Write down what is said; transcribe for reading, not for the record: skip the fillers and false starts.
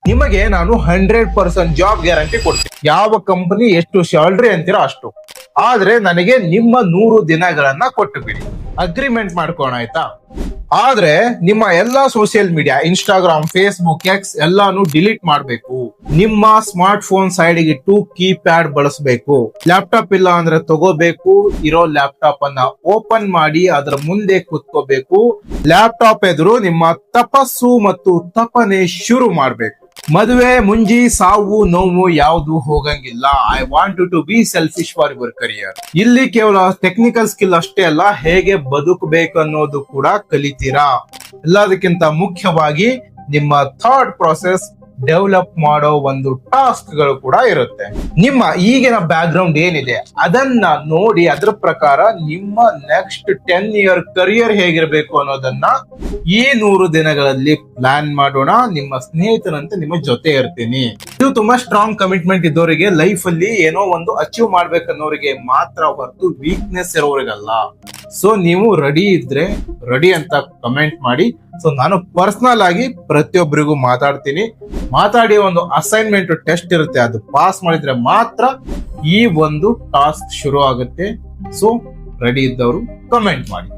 ನಿಮಗೆ ನಾನು 100% job guarantee ಕೊಡ್ತೀನಿ. ಯಾವ ಕಂಪನಿ ಎಷ್ಟು ಸ್ಯಾಲರಿ ಅಂತೀರೋ ಅಷ್ಟು, ಆದ್ರೆ ನನಗೆ ನಿಮ್ಮ 100 ದಿನಗಳನ್ನ ಕೊಟ್ಟು ಬಿಡಿ, ಅಗ್ರಿಮೆಂಟ್ ಮಾಡ್ಕೋಣ ಆಯ್ತಾ. ಆದ್ರೆ ನಿಮ್ಮ ಎಲ್ಲಾ social media, Instagram, Facebook, X ಎಲ್ಲಾನು ಡಿಲೀಟ್ ಮಾಡ್ಬೇಕು. ನಿಮ್ಮ ಸ್ಮಾರ್ಟ್ ಫೋನ್ ಸೈಡ್ ಇಟ್ಟು ಕೀಪ್ಯಾಡ್ ಬಳಸಬೇಕು. ಲ್ಯಾಪ್ಟಾಪ್ ಇಲ್ಲ ಅಂದ್ರೆ ತಗೋಬೇಕು, ಇರೋ ಲ್ಯಾಪ್ಟಾಪ್ ಅನ್ನ ಓಪನ್ ಮಾಡಿ ಅದರ ಮುಂದೆ ಕುತ್ಕೋಬೇಕು. ಲ್ಯಾಪ್ಟಾಪ್ ಎದುರು ನಿಮ್ಮ ತಪಸ್ಸು ಮತ್ತು ತಪನೆ ಶುರು ಮಾಡ್ಬೇಕು. ಮದುವೆ, ಮುಂಜಿ, ಸಾವು, ನೋವು ಯಾವುದು ಹೋಗಂಗಿಲ್ಲ. I want to be selfish for your career. ಇಲ್ಲಿ ಕೇವಲ ಟೆಕ್ನಿಕಲ್ ಸ್ಕಿಲ್ ಅಷ್ಟೇ ಅಲ್ಲ, ಹೇಗೆ ಬದುಕಬೇಕು ಅನ್ನೋದು ಕೂಡ ಕಲಿತೀರಾ. ಎಲ್ಲದಕ್ಕಿಂತ ಮುಖ್ಯವಾಗಿ ನಿಮ್ಮ ಥಾಟ್ ಪ್ರಾಸೆಸ್ ಡೆವಲಪ್ ಮಾಡೋ ಒಂದು ಟಾಸ್ಕ್ ಗಳು ಕೂಡ ಇರುತ್ತೆ. ನಿಮ್ಮ ಈಗಿನ ಬ್ಯಾಕ್ ಗ್ರೌಂಡ್ ಏನಿದೆ ಅದನ್ನ ನೋಡಿ ಅದ್ರ ಪ್ರಕಾರ ನಿಮ್ಮ ನೆಕ್ಸ್ಟ್ 10 ಇಯರ್ ಕರಿಯರ್ ಹೇಗಿರ್ಬೇಕು ಅನ್ನೋದನ್ನ ಈ 100 ದಿನಗಳಲ್ಲಿ ಪ್ಲಾನ್ ಮಾಡೋಣ. ನಿಮ್ಮ ಸ್ನೇಹಿತರಂತೆ ನಿಮ್ಮ ಜೊತೆ ಇರ್ತೀನಿ. ಇದು ತುಂಬಾ ಸ್ಟ್ರಾಂಗ್ ಕಮಿಟ್ಮೆಂಟ್ ಇದ್ದವರಿಗೆ, ಲೈಫ್ ಅಲ್ಲಿ ಏನೋ ಒಂದು ಅಚೀವ್ ಮಾಡ್ಬೇಕನ್ನೋರಿಗೆ ಮಾತ್ರ ಹೊರತು ವೀಕ್ನೆಸ್ ಇರೋರಿಗಲ್ಲ. ಸೊ ನೀವು ರೆಡಿ ಇದ್ರೆ ರೆಡಿ ಅಂತ ಕಮೆಂಟ್ ಮಾಡಿ. ಸೊ ನಾನು ಪರ್ಸನಲ್ ಆಗಿ ಪ್ರತಿಯೊಬ್ಬರಿಗೂ ಮಾತಾಡಿ ಒಂದು ಅಸೈನ್ಮೆಂಟ್ ಟೆಸ್ಟ್ ಇರುತ್ತೆ, ಅದು ಪಾಸ್ ಮಾಡಿದ್ರೆ ಮಾತ್ರ ಈ ಒಂದು ಟಾಸ್ಕ್ ಶುರು ಆಗುತ್ತೆ. ಸೊ ರೆಡಿ ಇದ್ದವರು ಕಮೆಂಟ್ ಮಾಡಿ.